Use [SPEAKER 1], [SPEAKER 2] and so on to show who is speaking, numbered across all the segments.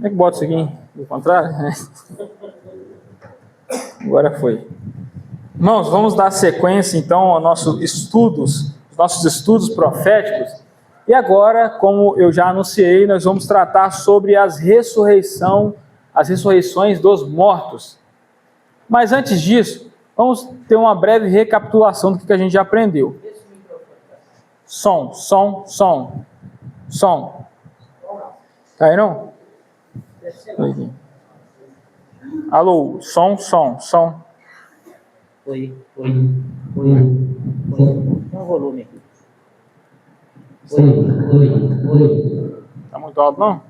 [SPEAKER 1] é que bota isso aqui? Do contrário? Agora foi. Irmãos, vamos dar sequência então aos nossos estudos proféticos. E agora, como eu já anunciei, nós vamos tratar sobre as ressurreições dos mortos. Mas antes disso, vamos ter uma breve recapitulação do que a gente já aprendeu. Som. Tá aí não? Alô, som.
[SPEAKER 2] Oi. Tem um volume aqui. Oi.
[SPEAKER 1] Tá muito alto, não?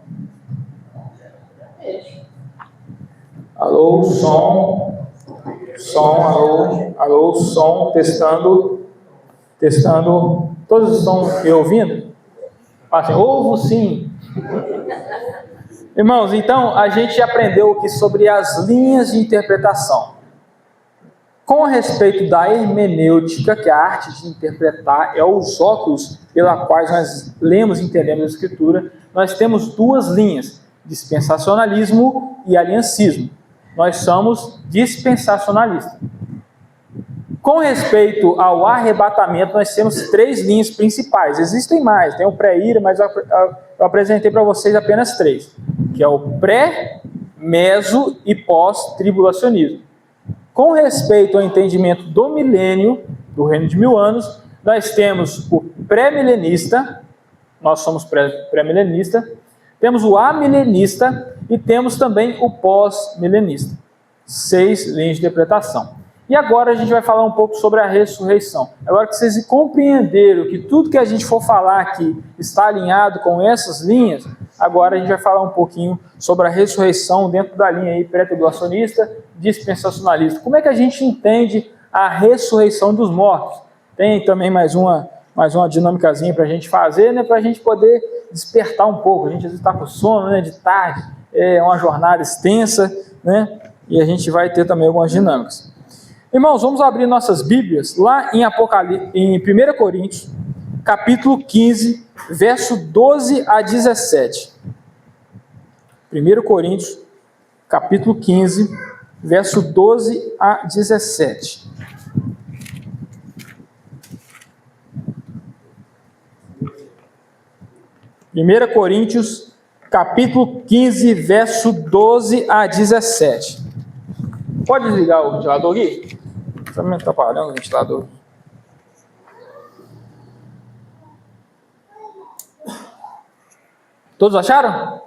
[SPEAKER 1] Alô, som, alô, som, testando. Todos estão me ouvindo? Assim, ouvo sim. Irmãos, então a gente aprendeu aqui sobre as linhas de interpretação. Com respeito da hermenêutica, que é a arte de interpretar, é os óculos pela quais nós lemos e entendemos a Escritura, nós temos duas linhas, dispensacionalismo e aliancismo. Nós somos dispensacionalistas. Com respeito ao arrebatamento, nós temos três linhas principais. Existem mais, tem o pré-ira, mas eu apresentei para vocês apenas três, que é o pré, meso e pós-tribulacionismo. Com respeito ao entendimento do milênio, do reino de 1000 anos, nós temos o pré-milenista, nós somos pré-milenista, temos o amilenista e temos também o pós-milenista. 6 linhas de interpretação. E agora a gente vai falar um pouco sobre a ressurreição. Agora que vocês compreenderam que tudo que a gente for falar aqui está alinhado com essas linhas, agora a gente vai falar um pouquinho sobre a ressurreição dentro da linha aí pré-tribulacionista, dispensacionalista. Como é que a gente entende a ressurreição dos mortos? Tem também mais uma dinâmicazinha para a gente fazer, né, para a gente poder despertar um pouco. A gente às vezes está com sono, né, de tarde, é uma jornada extensa, né, e a gente vai ter também algumas dinâmicas. Irmãos, vamos abrir nossas Bíblias lá em 1 Coríntios, capítulo 15, verso 12 a 17. 1 Coríntios, capítulo 15, verso 12 a 17. Primeira Coríntios, capítulo 15, verso 12 a 17. Pode desligar o ventilador aqui? Também está parando o ventilador. Todos acharam?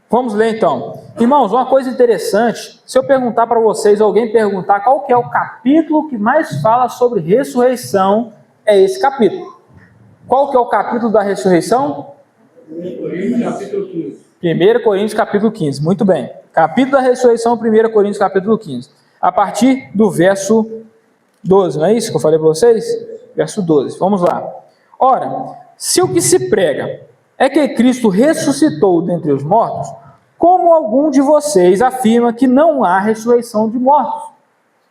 [SPEAKER 1] Vamos ler então. Irmãos, uma coisa interessante, se eu perguntar para vocês, alguém perguntar qual que é o capítulo que mais fala sobre ressurreição, é esse capítulo. Qual que é o capítulo da ressurreição?
[SPEAKER 3] 1 Coríntios, capítulo 15.
[SPEAKER 1] 1 Coríntios, capítulo 15. Muito bem. Capítulo da ressurreição, 1 Coríntios, capítulo 15. A partir do verso 12, não é isso que eu falei para vocês? Verso 12. Vamos lá. Ora, se o que se prega é que Cristo ressuscitou dentre os mortos, como algum de vocês afirma que não há ressurreição de mortos?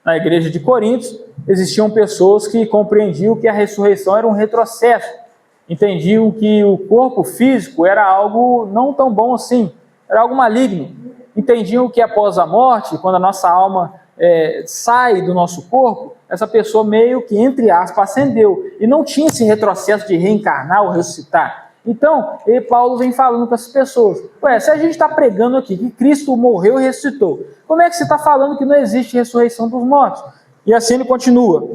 [SPEAKER 1] Na igreja de Coríntios, existiam pessoas que compreendiam que a ressurreição era um retrocesso, entendiam que o corpo físico era algo não tão bom assim, era algo maligno. Entendiam que após a morte, quando a nossa alma sai do nosso corpo, essa pessoa meio que, entre aspas, ascendeu, e não tinha esse retrocesso de reencarnar ou ressuscitar. Então, Paulo vem falando para essas pessoas, se a gente está pregando aqui que Cristo morreu e ressuscitou, como é que você está falando que não existe ressurreição dos mortos? E assim ele continua,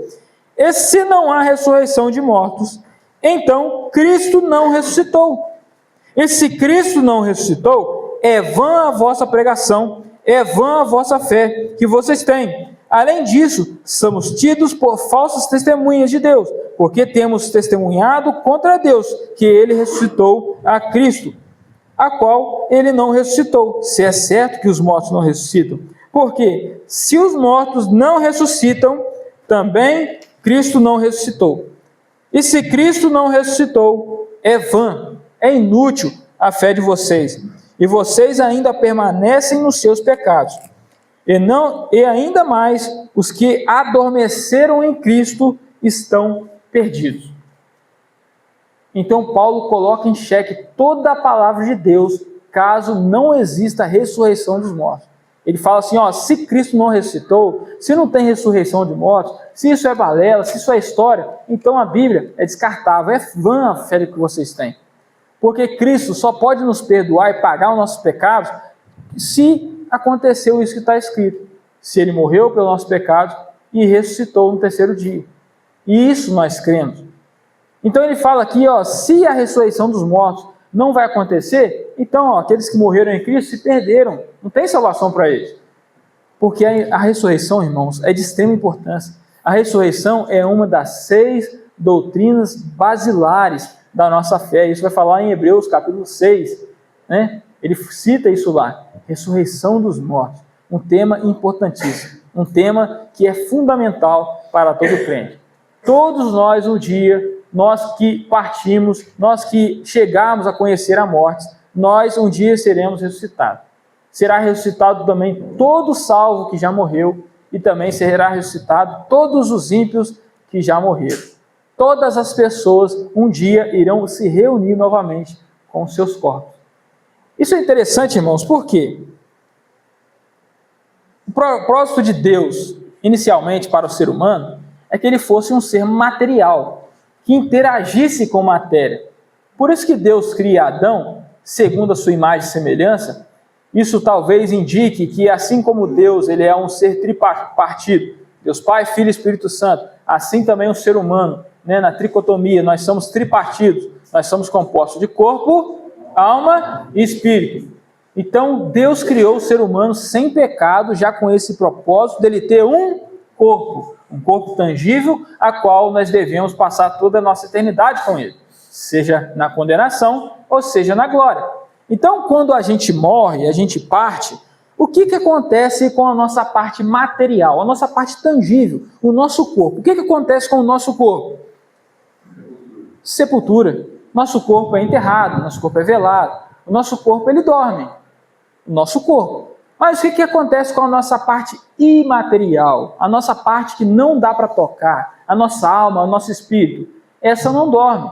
[SPEAKER 1] e se não há ressurreição de mortos, então Cristo não ressuscitou. E se Cristo não ressuscitou, é vã a vossa pregação, é vã a vossa fé que vocês têm. Além disso, somos tidos por falsas testemunhas de Deus, porque temos testemunhado contra Deus que ele ressuscitou a Cristo, a qual ele não ressuscitou, se é certo que os mortos não ressuscitam. Porque se os mortos não ressuscitam, também Cristo não ressuscitou. E se Cristo não ressuscitou, é vã, é inútil a fé de vocês, e vocês ainda permanecem nos seus pecados. E ainda mais, os que adormeceram em Cristo estão perdidos. Então Paulo coloca em xeque toda a palavra de Deus, caso não exista a ressurreição dos mortos. Ele fala assim, ó, se Cristo não ressuscitou, se não tem ressurreição de mortos, se isso é balela, se isso é história, então a Bíblia é descartável, é vã a fé que vocês têm. Porque Cristo só pode nos perdoar e pagar os nossos pecados se aconteceu isso que está escrito. Se ele morreu pelos nossos pecados e ressuscitou no terceiro dia. E isso nós cremos. Então ele fala aqui, ó, se a ressurreição dos mortos não vai acontecer, então ó, aqueles que morreram em Cristo se perderam. Não tem salvação para eles. Porque a ressurreição, irmãos, é de extrema importância. A ressurreição é uma das 6 doutrinas basilares da nossa fé. Isso vai falar em Hebreus capítulo 6. Né? Ele cita isso lá. Ressurreição dos mortos. Um tema importantíssimo. Um tema que é fundamental para todo crente. Todos nós, um dia, nós que partimos, nós que chegamos a conhecer a morte, nós um dia seremos ressuscitados. Será ressuscitado também todo salvo que já morreu e também será ressuscitado todos os ímpios que já morreram. Todas as pessoas um dia irão se reunir novamente com os seus corpos. Isso é interessante, irmãos, por quê? O propósito de Deus, inicialmente para o ser humano, é que ele fosse um ser material, que interagisse com matéria. Por isso que Deus cria Adão, segundo a sua imagem e semelhança. Isso talvez indique que assim como Deus ele é um ser tripartido, Deus Pai, Filho e Espírito Santo, assim também o ser humano, né, na tricotomia, nós somos tripartidos, nós somos compostos de corpo, alma e espírito. Então Deus criou o ser humano sem pecado, já com esse propósito dele ter um corpo tangível, a qual nós devemos passar toda a nossa eternidade com ele, seja na condenação ou seja na glória. Então, quando a gente morre, a gente parte, o que acontece com a nossa parte material, a nossa parte tangível, o nosso corpo? O que acontece com o nosso corpo? Sepultura. Nosso corpo é enterrado, nosso corpo é velado, o nosso corpo ele dorme, o nosso corpo. Mas o que acontece com a nossa parte imaterial, a nossa parte que não dá para tocar, a nossa alma, o nosso espírito? Essa não dorme,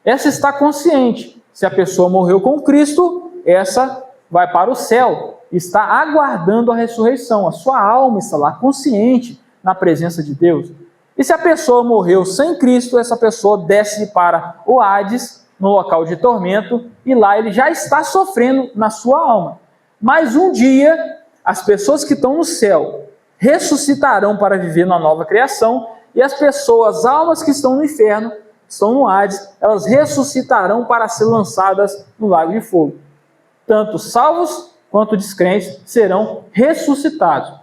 [SPEAKER 1] essa está consciente. Se a pessoa morreu com Cristo, essa vai para o céu, está aguardando a ressurreição, a sua alma está lá consciente na presença de Deus. E se a pessoa morreu sem Cristo, essa pessoa desce para o Hades, no local de tormento, e lá ele já está sofrendo na sua alma. Mas um dia, as pessoas que estão no céu ressuscitarão para viver na nova criação, e as pessoas, as almas que estão no inferno, estão no Hades, elas ressuscitarão para ser lançadas no lago de fogo. Tanto salvos quanto descrentes serão ressuscitados.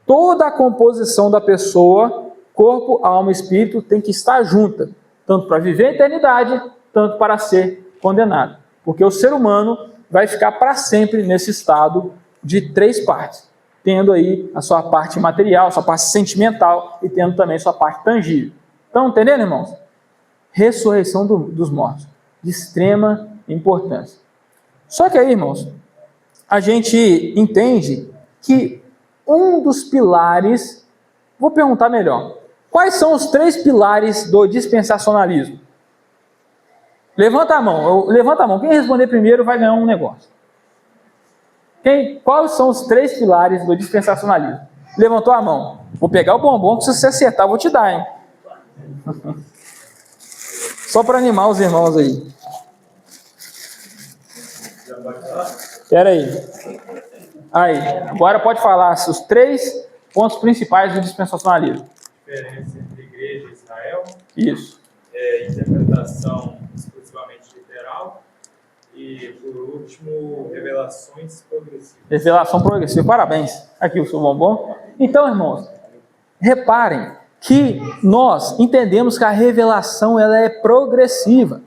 [SPEAKER 1] Toda a composição da pessoa, corpo, alma e espírito, tem que estar junta, tanto para viver a eternidade, tanto para ser condenado. Porque o ser humano vai ficar para sempre nesse estado de 3 partes, tendo aí a sua parte material, a sua parte sentimental e tendo também a sua parte tangível. Estão entendendo, irmãos? Ressurreição dos mortos, de extrema importância. Só que aí, irmãos, a gente entende que um dos pilares, vou perguntar melhor, quais são os 3 pilares do dispensacionalismo? Levanta a mão, quem responder primeiro vai ganhar um negócio. Quais são os 3 pilares do dispensacionalismo? Levantou a mão, vou pegar o bombom, que se você acertar, eu vou te dar, hein? Só para animar os irmãos aí. Espera aí, agora pode falar os 3 pontos principais do dispensacionalismo.
[SPEAKER 3] Diferença entre igreja e Israel.
[SPEAKER 1] Isso.
[SPEAKER 3] Interpretação exclusivamente literal. E, por último, revelações progressivas.
[SPEAKER 1] Revelação progressiva, parabéns. Aqui o seu bombom. Então, irmãos, reparem que nós entendemos que a revelação ela é progressiva.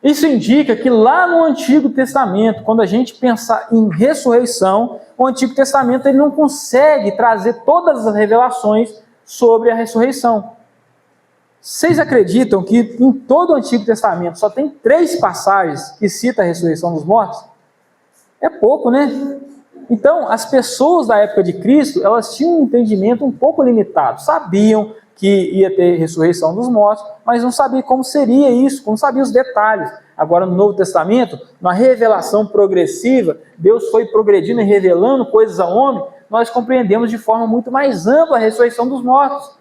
[SPEAKER 1] Isso indica que lá no Antigo Testamento, quando a gente pensa em ressurreição, o Antigo Testamento ele não consegue trazer todas as revelações sobre a ressurreição. Vocês acreditam que em todo o Antigo Testamento só tem 3 passagens que citam a ressurreição dos mortos? É pouco, né? Então, as pessoas da época de Cristo, elas tinham um entendimento um pouco limitado. Sabiam que ia ter ressurreição dos mortos, mas não sabiam como seria isso, não sabiam os detalhes. Agora, no Novo Testamento, na revelação progressiva, Deus foi progredindo e revelando coisas ao homem, nós compreendemos de forma muito mais ampla a ressurreição dos mortos.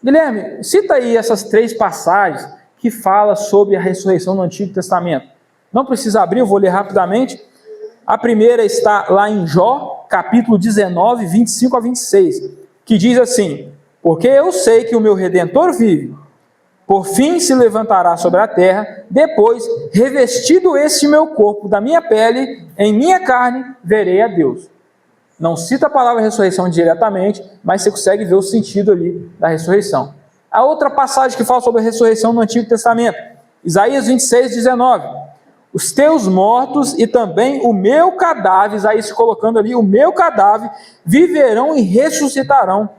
[SPEAKER 1] Guilherme, cita aí essas 3 passagens que falam sobre a ressurreição no Antigo Testamento. Não precisa abrir, eu vou ler rapidamente. A primeira está lá em Jó, capítulo 19, 25 a 26, que diz assim: porque eu sei que o meu Redentor vive, por fim se levantará sobre a terra, depois, revestido este meu corpo da minha pele, em minha carne, verei a Deus. Não cita a palavra ressurreição diretamente, mas você consegue ver o sentido ali da ressurreição. A outra passagem que fala sobre a ressurreição no Antigo Testamento, Isaías 26, 19. Os teus mortos e também o meu cadáver, Isaías colocando ali, o meu cadáver, viverão e ressuscitarão.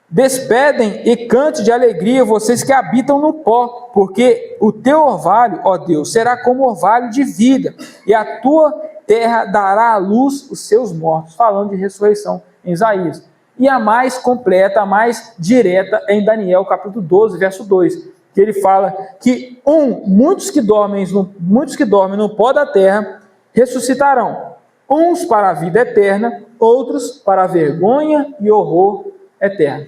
[SPEAKER 1] Despedem e cante de alegria vocês que habitam no pó, porque o teu orvalho, ó Deus, será como orvalho de vida, e a tua terra dará à luz os seus mortos. Falando de ressurreição em Isaías. E a mais completa, a mais direta é em Daniel, capítulo 12, verso 2, que ele fala que muitos que dormem no pó da terra ressuscitarão, uns para a vida eterna, outros para a vergonha e horror eterno.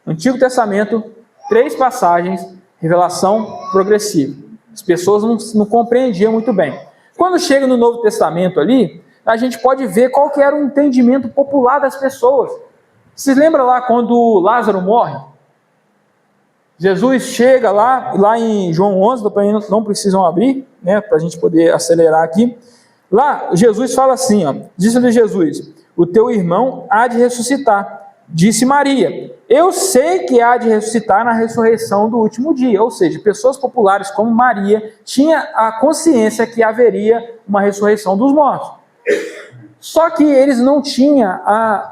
[SPEAKER 1] Antigo Testamento, 3 passagens, revelação progressiva. As pessoas não compreendiam muito bem. Quando chega no Novo Testamento ali, a gente pode ver qual que era o entendimento popular das pessoas. Vocês lembram lá quando Lázaro morre? Jesus chega lá em João 11, não precisam abrir, né, para a gente poder acelerar aqui. Lá, Jesus fala assim, ó, disse-lhe Jesus: o teu irmão há de ressuscitar. Disse Maria: eu sei que há de ressuscitar na ressurreição do último dia. Ou seja, pessoas populares como Maria tinham a consciência que haveria uma ressurreição dos mortos. Só que eles não tinham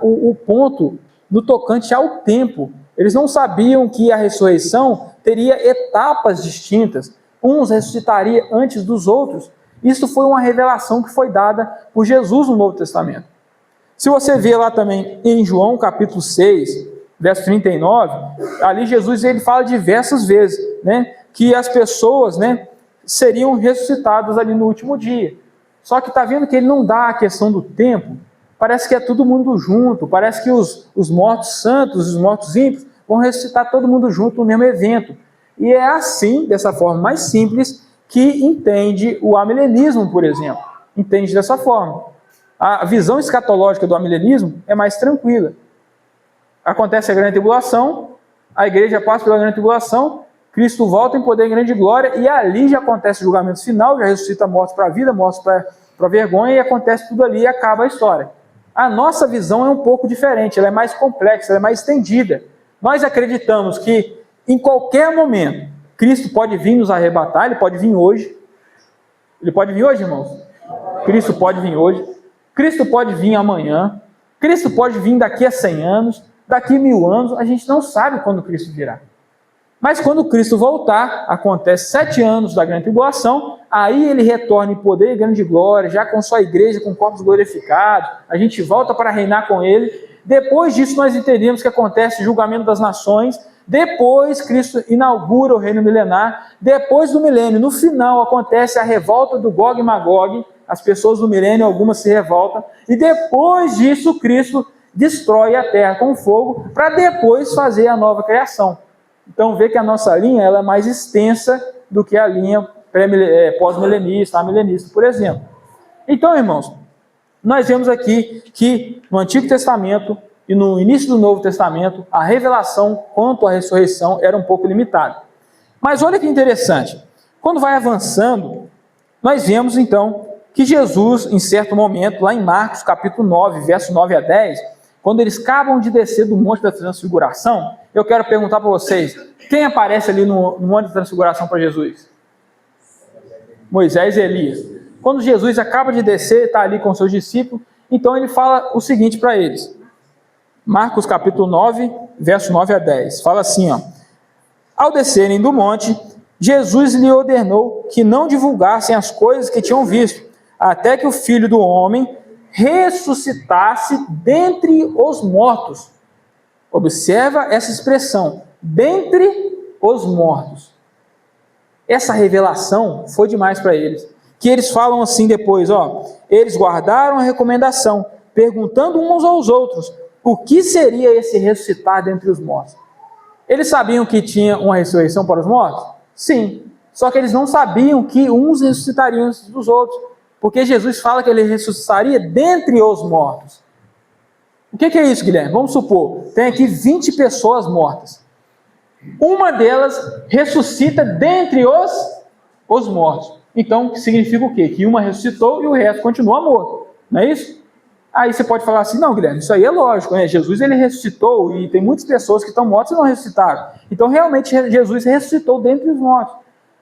[SPEAKER 1] o ponto no tocante ao tempo. Eles não sabiam que a ressurreição teria etapas distintas. Uns ressuscitariam antes dos outros. Isso foi uma revelação que foi dada por Jesus no Novo Testamento. Se você vê lá também em João capítulo 6, verso 39, ali Jesus ele fala diversas vezes, né, que as pessoas, né, seriam ressuscitadas ali no último dia. Só que está vendo que ele não dá a questão do tempo. Parece que é todo mundo junto, parece que os mortos santos, os mortos ímpios, vão ressuscitar todo mundo junto no mesmo evento. E é assim, dessa forma mais simples, que entende o amilenismo, por exemplo. Entende dessa forma. A visão escatológica do amilenismo é mais tranquila. Acontece a grande tribulação, a igreja passa pela grande tribulação, Cristo volta em poder e grande glória, e ali já acontece o julgamento final, já ressuscita mortos para a vida, mortos para a vergonha, e acontece tudo ali e acaba a história. A nossa visão é um pouco diferente, ela é mais complexa, ela é mais estendida. Nós acreditamos que em qualquer momento Cristo pode vir nos arrebatar, ele pode vir hoje. Ele pode vir hoje, irmãos? Cristo pode vir hoje. Cristo pode vir amanhã, Cristo pode vir daqui a 100 anos, daqui a 1000 anos, a gente não sabe quando Cristo virá. Mas quando Cristo voltar, acontece 7 anos da grande tribulação, aí ele retorna em poder e grande glória, já com sua igreja, com corpos glorificados, a gente volta para reinar com ele. Depois disso nós entendemos que acontece o julgamento das nações, depois Cristo inaugura o reino milenar, depois do milênio, no final acontece a revolta do Gog e Magog, as pessoas do milênio, algumas se revoltam, e depois disso Cristo destrói a terra com fogo, para depois fazer a nova criação. Então vê que a nossa linha ela é mais extensa do que a linha pós-milenista, amilenista, por exemplo. Então, irmãos, nós vemos aqui que no Antigo Testamento e no início do Novo Testamento, a revelação quanto à ressurreição era um pouco limitada. Mas olha que interessante, quando vai avançando, nós vemos então que Jesus, em certo momento, lá em Marcos capítulo 9, verso 9 a 10, quando eles acabam de descer do Monte da Transfiguração, eu quero perguntar para vocês, quem aparece ali no Monte da Transfiguração para Jesus? Moisés e Elias. Quando Jesus acaba de descer, está ali com seus discípulos, então ele fala o seguinte para eles. Marcos capítulo 9, verso 9 a 10. Fala assim, ó. Ao descerem do monte, Jesus lhe ordenou que não divulgassem as coisas que tinham visto, até que o Filho do Homem ressuscitasse dentre os mortos. Observa essa expressão, dentre os mortos. essa revelação foi demais para eles. Que eles falam assim depois, eles guardaram a recomendação, perguntando uns aos outros, o que seria esse ressuscitar dentre os mortos? Eles sabiam que tinha uma ressurreição para os mortos? Sim, só que eles não sabiam que uns ressuscitariam antes dos outros, porque Jesus fala que ele ressuscitaria dentre os mortos. O que é isso, Guilherme? Vamos supor, tem aqui 20 pessoas mortas. Uma delas ressuscita dentre os mortos. Então, significa o quê? Que uma ressuscitou e o resto continua morto. Não é isso? Aí você pode falar assim, não, Guilherme, isso aí é lógico, né? Jesus ele ressuscitou e tem muitas pessoas que estão mortas e não ressuscitaram. Então, realmente, Jesus ressuscitou dentre os mortos.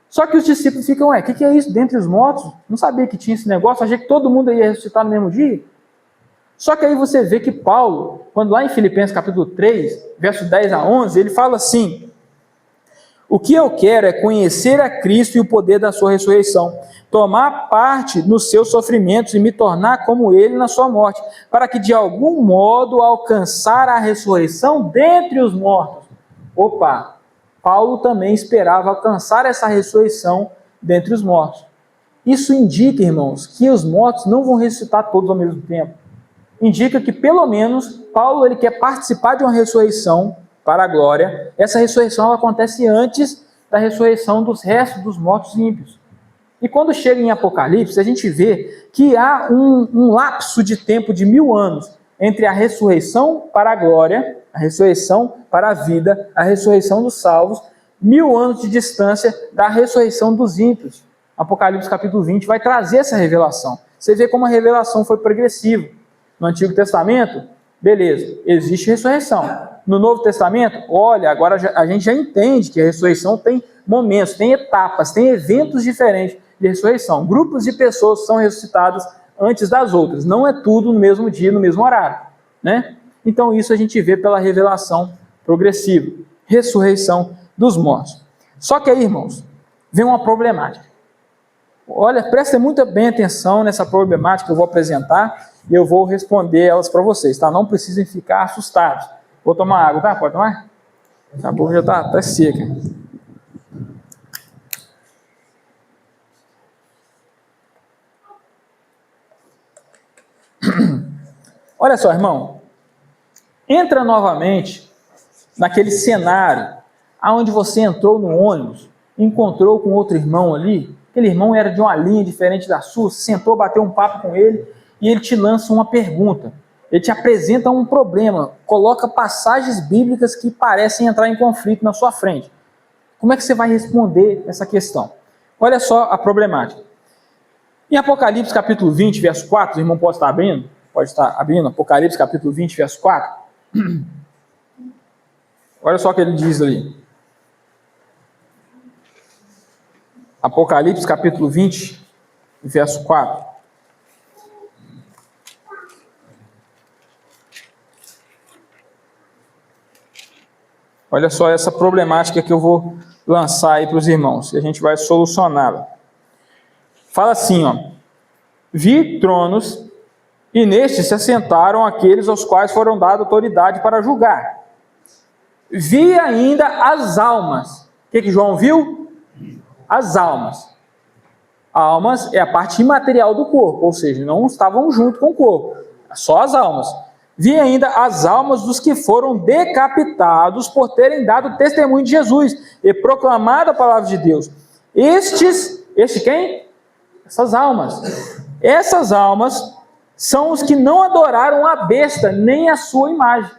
[SPEAKER 1] Só que os discípulos ficam, o que é isso? Dentre os mortos? Não sabia que tinha esse negócio, achei que todo mundo ia ressuscitar no mesmo dia. Só que aí você vê que Paulo, quando lá em Filipenses capítulo 3, verso 10 a 11, ele fala assim, o que eu quero é conhecer a Cristo e o poder da sua ressurreição, tomar parte nos seus sofrimentos e me tornar como ele na sua morte, para que de algum modo alcançar a ressurreição dentre os mortos. Opa, Paulo também esperava alcançar essa ressurreição dentre os mortos. Isso indica, irmãos, que os mortos não vão ressuscitar todos ao mesmo tempo. Indica que pelo menos Paulo ele quer participar de uma ressurreição para a glória. Essa ressurreição ela acontece antes da ressurreição dos restos dos mortos ímpios. E quando chega em Apocalipse, a gente vê que há um lapso de tempo de 1000 anos entre a ressurreição para a glória, a ressurreição para a vida, a ressurreição dos salvos, 1000 anos de distância da ressurreição dos ímpios. Apocalipse capítulo 20 vai trazer essa revelação. Você vê como a revelação foi progressiva. No Antigo Testamento, beleza, existe ressurreição. No Novo Testamento, olha, agora a gente já entende que a ressurreição tem momentos, tem etapas, tem eventos diferentes de ressurreição. Grupos de pessoas são ressuscitadas antes das outras. Não é tudo no mesmo dia, no mesmo horário, né? Então isso a gente vê pela revelação progressiva. Ressurreição dos mortos. Só que aí, irmãos, vem uma problemática. Olha, prestem muito bem atenção nessa problemática que eu vou apresentar e eu vou responder elas para vocês, tá? Não precisem ficar assustados. Vou tomar água, tá? Pode tomar? A boca já tá seca. Olha só, irmão. Entra novamente naquele cenário aonde você entrou no ônibus, encontrou com outro irmão ali, aquele irmão era de uma linha diferente da sua, você sentou, bateu um papo com ele e ele te lança uma pergunta. Ele te apresenta um problema, coloca passagens bíblicas que parecem entrar em conflito na sua frente. Como é que você vai responder essa questão? Olha só a problemática. Em Apocalipse capítulo 20, verso 4, o irmão pode estar abrindo? Pode estar abrindo, Apocalipse capítulo 20, verso 4. Olha só o que ele diz ali. Apocalipse capítulo 20, verso 4. Olha só essa problemática que eu vou lançar aí para os irmãos, e a gente vai solucioná-la. Fala assim, vi tronos, e nestes se assentaram aqueles aos quais foram dada autoridade para julgar. Vi ainda as almas. O que João viu? As almas. Almas é a parte imaterial do corpo, ou seja, não estavam junto com o corpo, só as almas. Vi ainda as almas dos que foram decapitados por terem dado testemunho de Jesus e proclamado a palavra de Deus. Este quem? Essas almas. Essas almas são os que não adoraram a besta nem a sua imagem.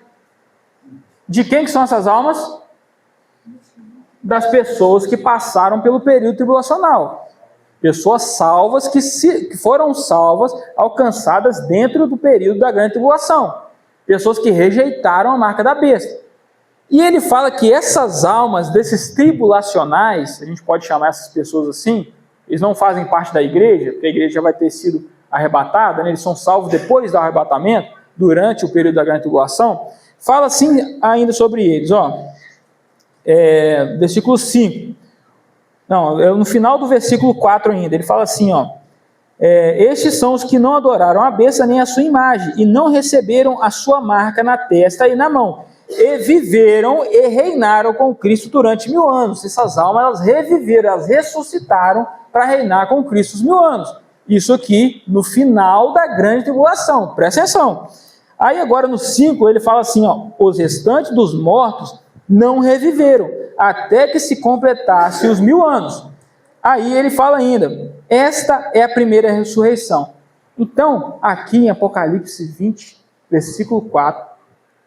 [SPEAKER 1] De quem que são essas almas? Das pessoas que passaram pelo período tribulacional. Pessoas salvas que foram salvas, alcançadas dentro do período da grande tribulação. Pessoas que rejeitaram a marca da besta. E ele fala que essas almas desses tribulacionais, a gente pode chamar essas pessoas assim, eles não fazem parte da igreja, porque a igreja já vai ter sido arrebatada, né? Eles são salvos depois do arrebatamento, durante o período da grande tribulação. Fala assim ainda sobre eles, versículo 5. Não, no final do versículo 4 ainda, ele fala assim, estes são os que não adoraram a besta nem a sua imagem, e não receberam a sua marca na testa e na mão. e viveram e reinaram com Cristo durante 1000 anos. Essas almas, elas reviveram, elas ressuscitaram para reinar com Cristo os 1000 anos. Isso aqui no final da grande tribulação, presta atenção. Aí agora no 5 ele fala assim, ó, os restantes dos mortos não reviveram, até que se completasse os 1000 anos. Aí ele fala ainda, esta é a primeira ressurreição. Então, aqui em Apocalipse 20, versículo 4,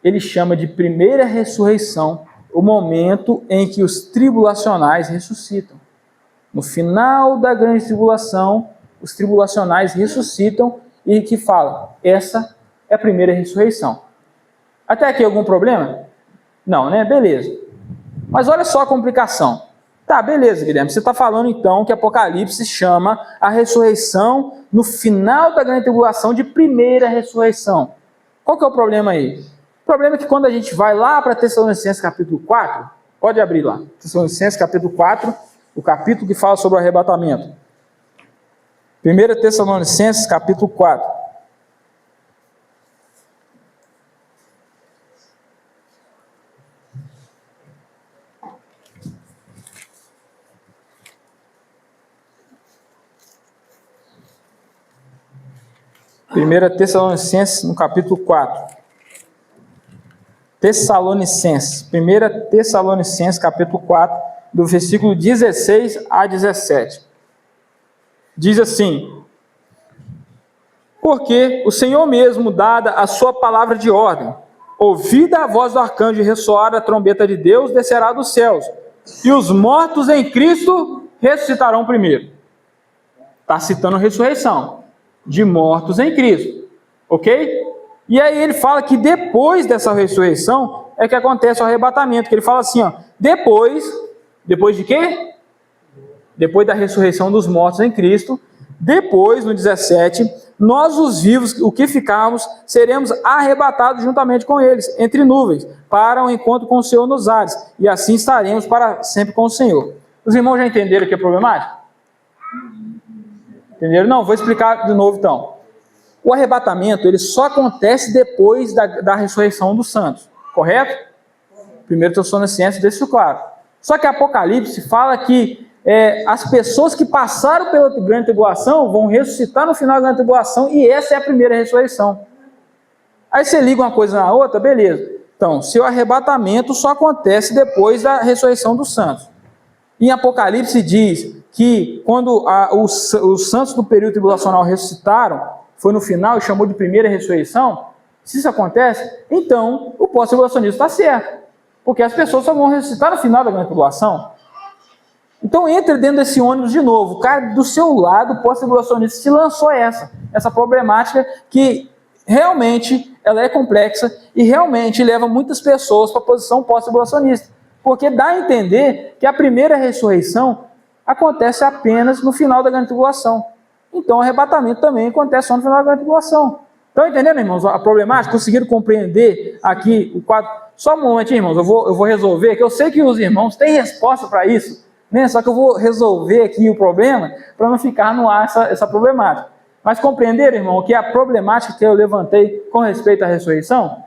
[SPEAKER 1] ele chama de primeira ressurreição o momento em que os tribulacionais ressuscitam. No final da grande tribulação, os tribulacionais ressuscitam e que fala, essa é a primeira ressurreição. Até aqui algum problema? Não, né? Beleza. Mas olha só a complicação. Tá, beleza, Guilherme. Você está falando então que Apocalipse chama a ressurreição no final da grande tribulação de primeira ressurreição. Qual que é o problema aí? O problema é que quando a gente vai lá para Tessalonicenses capítulo 4, pode abrir lá, Tessalonicenses capítulo 4, o capítulo que fala sobre o arrebatamento. 1 Tessalonicenses capítulo 4. Primeira Tessalonicenses, no capítulo 4. Tessalonicenses, 1 Tessalonicenses, capítulo 4, do versículo 16 a 17. Diz assim, porque o Senhor mesmo, dada a sua palavra de ordem, ouvida a voz do arcanjo e ressoar a trombeta de Deus, descerá dos céus, e os mortos em Cristo ressuscitarão primeiro. Está citando a ressurreição de mortos em Cristo, ok? E aí ele fala que depois dessa ressurreição é que acontece o arrebatamento, que ele fala assim, ó, depois de quê? Depois da ressurreição dos mortos em Cristo, depois, no 17, nós os vivos, o que ficarmos, seremos arrebatados juntamente com eles, entre nuvens, para o encontro com o Senhor nos ares, e assim estaremos para sempre com o Senhor. Os irmãos já entenderam o que é problemático? Entenderam? Não, vou explicar de novo então. O arrebatamento, ele só acontece depois da ressurreição dos santos, correto? 1 Tessalonicenses deixa isso claro. Só que Apocalipse fala que as pessoas que passaram pela grande tribulação vão ressuscitar no final da grande tribulação, e essa é a primeira ressurreição. Aí você liga uma coisa na outra, beleza. Então, seu arrebatamento só acontece depois da ressurreição dos santos. Em Apocalipse diz que quando os santos do período tribulacional ressuscitaram, foi no final e chamou de primeira ressurreição. Se isso acontece, então o pós-tribulacionismo está certo, porque as pessoas só vão ressuscitar no final da grande tribulação. Então entre dentro desse ônibus de novo. O cara do seu lado, o pós-tribulacionista, se lançou essa problemática que realmente ela é complexa e realmente leva muitas pessoas para a posição pós-tribulacionista, porque dá a entender que a primeira ressurreição acontece apenas no final da grande tribulação. Então o arrebatamento também acontece só no final da grande tribulação. Estão entendendo, irmãos, a problemática? Conseguiram compreender aqui o quadro? Só um momento, irmãos, eu vou resolver, que eu sei que os irmãos têm resposta para isso, né? Só que eu vou resolver aqui o problema para não ficar no ar essa problemática. Mas compreenderam, irmão, que a problemática que eu levantei com respeito à ressurreição?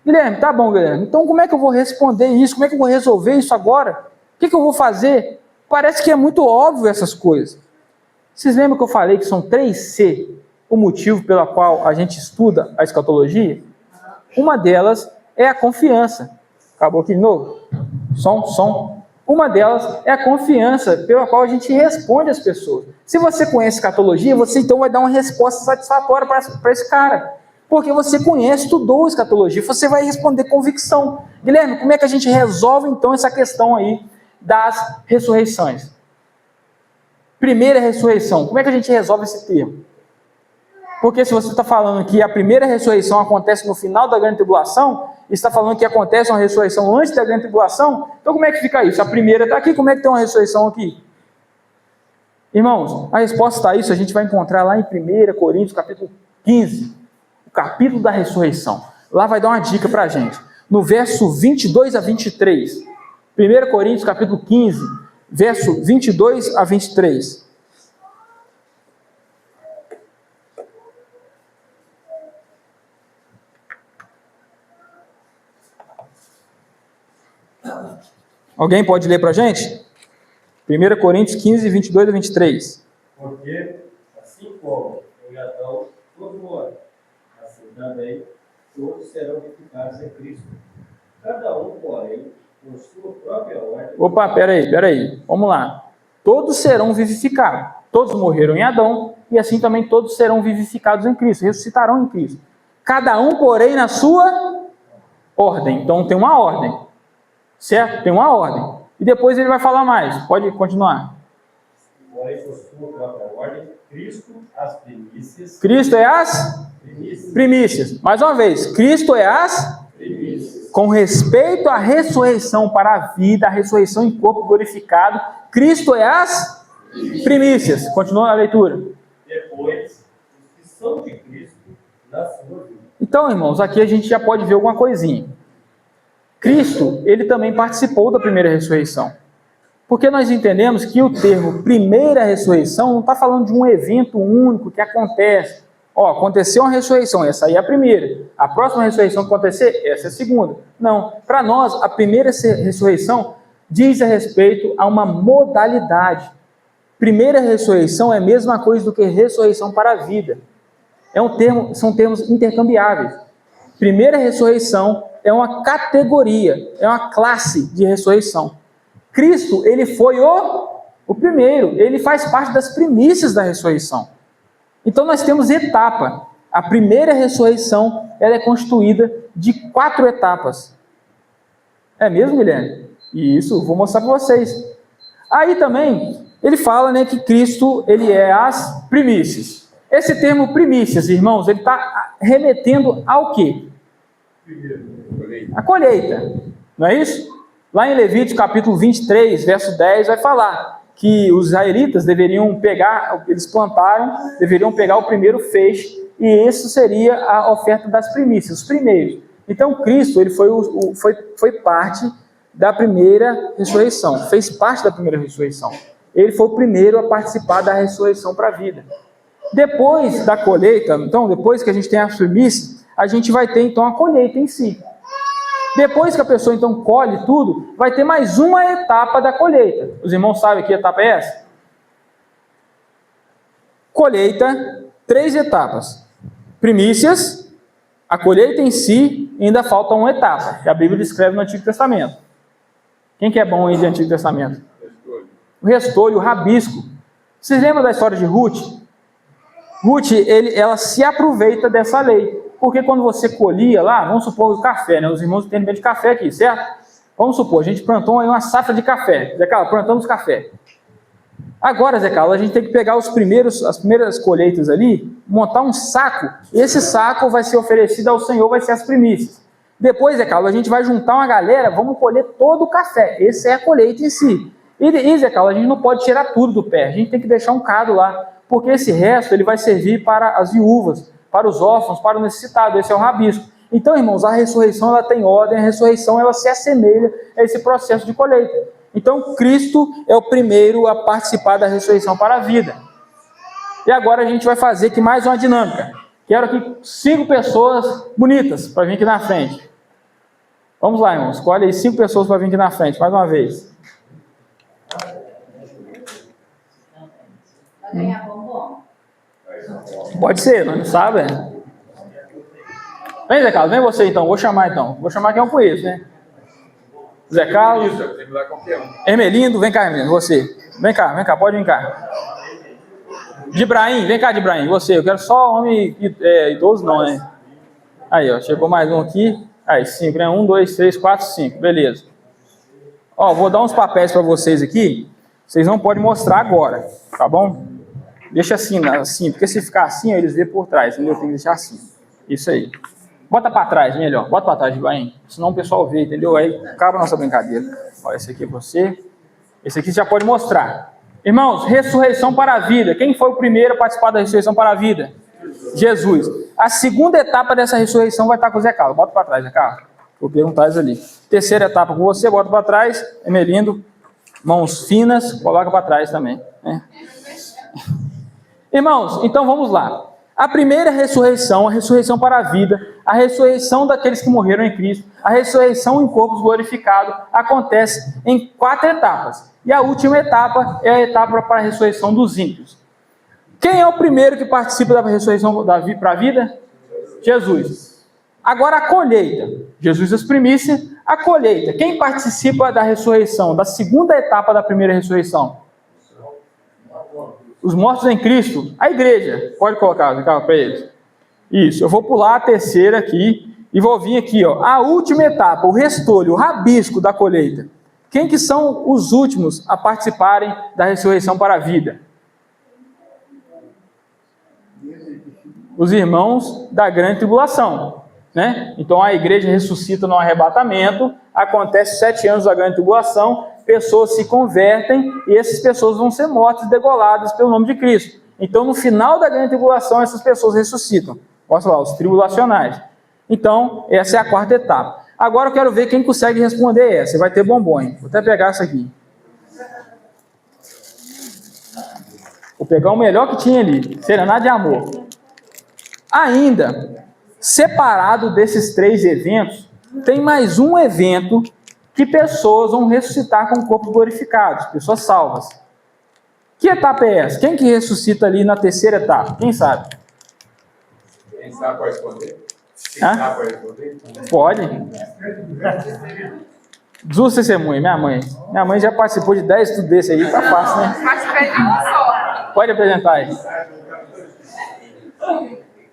[SPEAKER 1] Guilherme, tá bom, Guilherme. Então como é que eu vou responder isso? Como é que eu vou resolver isso agora? O que eu vou fazer? Parece que é muito óbvio essas coisas. Vocês lembram que eu falei que são 3C o motivo pela qual a gente estuda a escatologia? Uma delas é a confiança. Acabou aqui de novo? Som. Uma delas é a confiança pela qual a gente responde às pessoas. Se você conhece escatologia, você então vai dar uma resposta satisfatória para esse cara. Porque você conhece, estudou escatologia, você vai responder convicção. Guilherme, como é que a gente resolve então essa questão aí das ressurreições? Primeira ressurreição, como é que a gente resolve esse termo? Porque se você está falando que a primeira ressurreição acontece no final da grande tribulação, e está falando que acontece uma ressurreição antes da grande tribulação, então como é que fica isso? A primeira está aqui, como é que tem uma ressurreição aqui? Irmãos, a resposta a isso a gente vai encontrar lá em 1 Coríntios capítulo 15, o capítulo da ressurreição. Lá vai dar uma dica para a gente. No verso 22 a 23, 1 Coríntios capítulo 15, verso 22 a 23. Alguém pode ler para a gente? 1 Coríntios 15, 22 a 23.
[SPEAKER 4] Porque, assim como em Adão todos morrem, assim também todos serão vivificados em Cristo. Cada um, porém, por sua própria ordem.
[SPEAKER 1] Opa, peraí. Vamos lá. Todos serão vivificados. Todos morreram em Adão, e assim também todos serão vivificados em Cristo, ressuscitarão em Cristo. Cada um, porém, na sua ordem. Então tem uma ordem. Certo? Tem uma ordem. E depois ele vai falar mais. Pode continuar.
[SPEAKER 4] Porém, por sua própria ordem, Cristo as primícias.
[SPEAKER 1] Cristo é as primícias. Mais uma vez, Cristo é as
[SPEAKER 4] Primícias.
[SPEAKER 1] com respeito à ressurreição para a vida, a ressurreição em corpo glorificado, Cristo é as primícias. Continua a leitura.
[SPEAKER 4] Depois, os que são de Cristo na sua vida.
[SPEAKER 1] Então, irmãos, aqui a gente já pode ver alguma coisinha. Cristo, ele também participou da primeira ressurreição. Porque nós entendemos que o termo primeira ressurreição não está falando de um evento único que acontece. Aconteceu uma ressurreição, essa aí é a primeira. A próxima ressurreição que acontecer, essa é a segunda. Não, para nós, a primeira ressurreição diz a respeito a uma modalidade. Primeira ressurreição é a mesma coisa do que ressurreição para a vida. São termos intercambiáveis. Primeira ressurreição é uma categoria, é uma classe de ressurreição. Cristo, ele foi o primeiro, ele faz parte das primícias da ressurreição. Então nós temos etapa. A primeira ressurreição, ela é constituída de 4 etapas. É mesmo, Guilherme? Isso, vou mostrar para vocês. Aí também, ele fala, né, que Cristo, ele é as primícias. Esse termo primícias, irmãos, ele está remetendo ao quê? A colheita, não é isso? Lá em Levítico capítulo 23, verso 10, vai falar que os israelitas deveriam pegar, eles plantaram, deveriam pegar o primeiro feixe, e isso seria a oferta das primícias, os primeiros. Então Cristo, ele foi parte da primeira ressurreição, fez parte da primeira ressurreição. Ele foi o primeiro a participar da ressurreição para a vida. Depois da colheita, então, depois que a gente tem as primícias, a gente vai ter então a colheita em si. Depois que a pessoa então colhe tudo, vai ter mais uma etapa da colheita. Os irmãos sabem que etapa é essa? Colheita, 3 etapas. Primícias, a colheita em si, e ainda falta uma etapa, que a Bíblia descreve no Antigo Testamento. Quem que é bom aí de Antigo Testamento? O restolho, o rabisco. Vocês lembram da história de Ruth? Ruth, ela se aproveita dessa lei. Porque quando você colhia lá, vamos supor o café, né? Os irmãos têm medo de café aqui, certo? Vamos supor, a gente plantou aí uma safra de café. Zé Carlos, plantamos café. Agora, Zé Carlos, a gente tem que pegar as primeiras colheitas ali, montar um saco. Esse saco vai ser oferecido ao Senhor, vai ser as primícias. Depois, Zé Carlos, a gente vai juntar uma galera, vamos colher todo o café. Essa é a colheita em si. E Zé Carlos, a gente não pode tirar tudo do pé. A gente tem que deixar um cado lá. Porque esse resto ele vai servir para as viúvas, para os órfãos, para o necessitado. Esse é o rabisco. Então, irmãos, a ressurreição ela tem ordem, a ressurreição ela se assemelha a esse processo de colheita. Então, Cristo é o primeiro a participar da ressurreição para a vida. E agora a gente vai fazer aqui mais uma dinâmica. Quero aqui 5 pessoas bonitas para vir aqui na frente. Vamos lá, irmãos. Escolhe aí 5 pessoas para vir aqui na frente, mais uma vez.
[SPEAKER 5] Vai ganhar bombom?
[SPEAKER 1] Pode ser, não sabe? Vem, Zé Carlos, vem você então. Vou chamar então. Vou chamar quem eu conheço, né? Zé Carlos. Hermelindo, vem cá, Hermelindo, você. Vem cá, pode vir cá. Dibraim, vem cá, Dibraim, você. Eu quero só homem idoso, não, né? Aí, ó, chegou mais um aqui. Aí, 5, né? 1, 2, 3, 4, 5. Beleza. Ó, vou dar uns papéis para vocês aqui. Vocês não podem mostrar agora, tá bom? Deixa assim, porque se ficar assim, eles vê por trás, entendeu? Tem que deixar assim. Isso aí. Bota para trás, melhor. Bota para trás, Dibraim. Senão o pessoal vê, entendeu? Aí acaba a nossa brincadeira. Ó, esse aqui é você. Esse aqui você já pode mostrar. Irmãos, ressurreição para a vida. Quem foi o primeiro a participar da ressurreição para a vida? Jesus. A segunda etapa dessa ressurreição vai estar com o Zé Carlos. Bota para trás, Zé Carlos. Vou perguntar isso ali. Terceira etapa com você, bota para trás. Hermelindo. Mãos finas, coloca para trás também. Né? Irmãos, então vamos lá. A primeira ressurreição, a ressurreição para a vida, a ressurreição daqueles que morreram em Cristo, a ressurreição em corpos glorificados, acontece em 4 etapas. E a última etapa é a etapa para a ressurreição dos ímpios. Quem é o primeiro que participa da ressurreição para a vida? Jesus. Agora a colheita. Jesus as primícias, a colheita. Quem participa da ressurreição, da segunda etapa da primeira ressurreição? Os mortos em Cristo, a igreja. Pode colocar para eles. Isso, eu vou pular a terceira aqui e vou vir aqui, ó. A última etapa, o restolho, o rabisco da colheita. Quem que são os últimos a participarem da ressurreição para a vida? Os irmãos da grande tribulação, né? Então a igreja ressuscita no arrebatamento, acontece 7 anos da grande tribulação, pessoas se convertem e essas pessoas vão ser mortas e degoladas pelo nome de Cristo. Então no final da grande tribulação essas pessoas ressuscitam. Mostra lá, os tribulacionais. Então essa é a 4ª etapa. Agora eu quero ver quem consegue responder essa. Vai ter bombom, hein? Vou até pegar essa aqui. Vou pegar o melhor que tinha ali. Serenata de amor. Ainda, separado desses 3 eventos, tem mais um evento que pessoas vão ressuscitar com corpos glorificados, pessoas salvas. Que etapa é essa? Quem que ressuscita ali na terceira etapa? Quem sabe?
[SPEAKER 3] Quem sabe pode responder?
[SPEAKER 1] Pode. Duas testemunhas, minha mãe. Minha mãe já participou de 10 estudos desse aí, tá fácil, né?
[SPEAKER 5] Participei de um só.
[SPEAKER 1] Pode apresentar aí.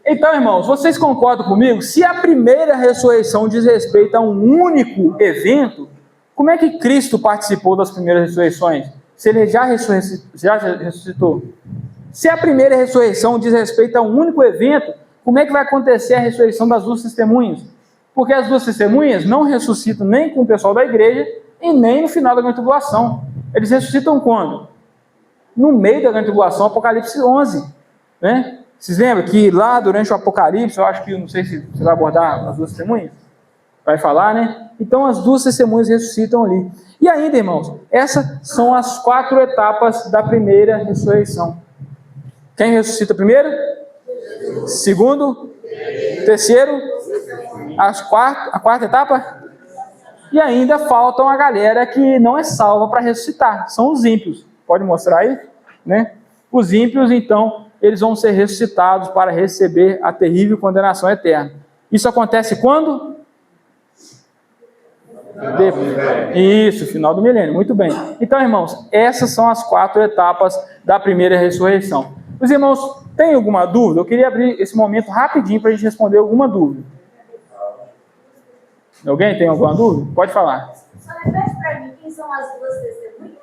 [SPEAKER 1] Então, irmãos, vocês concordam comigo? Se a primeira ressurreição diz respeito a um único evento, como é que Cristo participou das primeiras ressurreições? Se ele já ressuscitou? Se a primeira ressurreição diz respeito a um único evento, como é que vai acontecer a ressurreição das 2 testemunhas? Porque as 2 testemunhas não ressuscitam nem com o pessoal da igreja e nem no final da grande tribulação. Eles ressuscitam quando? No meio da grande tribulação, Apocalipse 11. Né? Vocês lembram que lá durante o Apocalipse, eu acho que, não sei se você vai abordar as 2 testemunhas, vai falar, né? Então as 2 testemunhas ressuscitam ali. E ainda, irmãos, essas são as 4 etapas da primeira ressurreição. Quem ressuscita primeiro? Segundo? Terceiro? A 4ª etapa? E ainda faltam a galera que não é salva para ressuscitar. São os ímpios. Pode mostrar aí? Né? Os ímpios, então, eles vão ser ressuscitados para receber a terrível condenação eterna. Isso acontece quando? Isso, final do milênio. Muito bem. Então, irmãos, essas são as 4 etapas da primeira ressurreição. Os irmãos, tem alguma dúvida? Eu queria abrir esse momento rapidinho para a gente responder alguma dúvida. Alguém tem alguma dúvida? Pode falar.
[SPEAKER 5] Só repete para mim quem são as 2 testemunhas?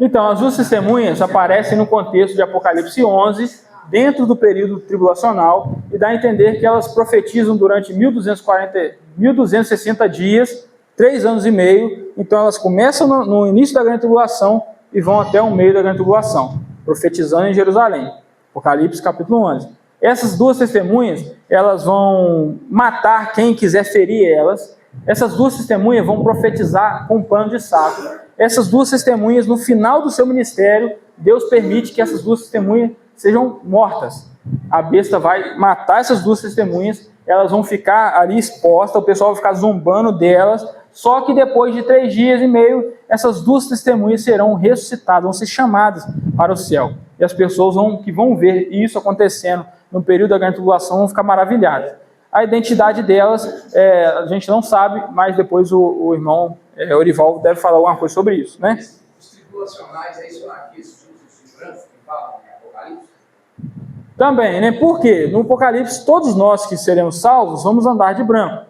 [SPEAKER 1] Então, as 2 testemunhas aparecem no contexto de Apocalipse 11, dentro do período tribulacional, e dá a entender que elas profetizam durante 1260 dias, 3 anos e meio. Então, elas começam no início da grande tribulação e vão até o meio da grande tribulação, profetizando em Jerusalém. Apocalipse capítulo 11. Essas 2 testemunhas, elas vão matar quem quiser ferir elas. Essas 2 testemunhas vão profetizar com um pano de saco. Essas 2 testemunhas, no final do seu ministério, Deus permite que essas 2 testemunhas sejam mortas. A besta vai matar essas 2 testemunhas, elas vão ficar ali expostas, o pessoal vai ficar zombando delas, só que depois de 3 dias e meio, essas 2 testemunhas serão ressuscitadas, vão ser chamadas para o céu. E as pessoas que vão ver isso acontecendo no período da grande tribulação vão ficar maravilhadas. A identidade delas, a gente não sabe, mas depois o irmão Orival deve falar alguma coisa sobre isso, né?
[SPEAKER 6] Os tribulacionais, é isso aqui, esses brancos que falam em Apocalipse?
[SPEAKER 1] Também, né? Por quê? No Apocalipse, todos nós que seremos salvos vamos andar de branco,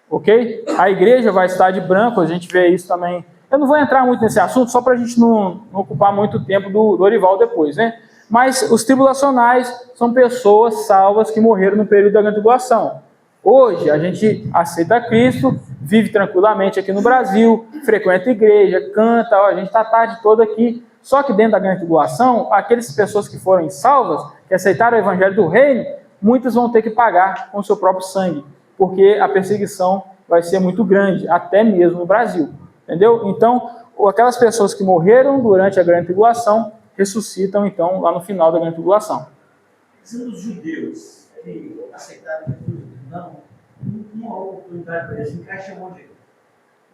[SPEAKER 1] ok? A igreja vai estar de branco, a gente vê isso também. Eu não vou entrar muito nesse assunto, só para a gente não ocupar muito tempo do Orival depois, né? Mas os tribulacionais são pessoas salvas que morreram no período da grande tribulação. Hoje a gente aceita Cristo, vive tranquilamente aqui no Brasil, frequenta a igreja, canta, a gente está a tarde toda aqui. Só que dentro da grande tribulação, aquelas pessoas que foram salvas, que aceitaram o evangelho do reino, muitas vão ter que pagar com o seu próprio sangue, porque a perseguição vai ser muito grande, até mesmo no Brasil. Entendeu? Então, aquelas pessoas que morreram durante a grande tribulação ressuscitam, então, lá no final da grande tribulação.
[SPEAKER 4] sendo os judeus que aceitaram Jesus, não há oportunidade para eles, encaixa onde?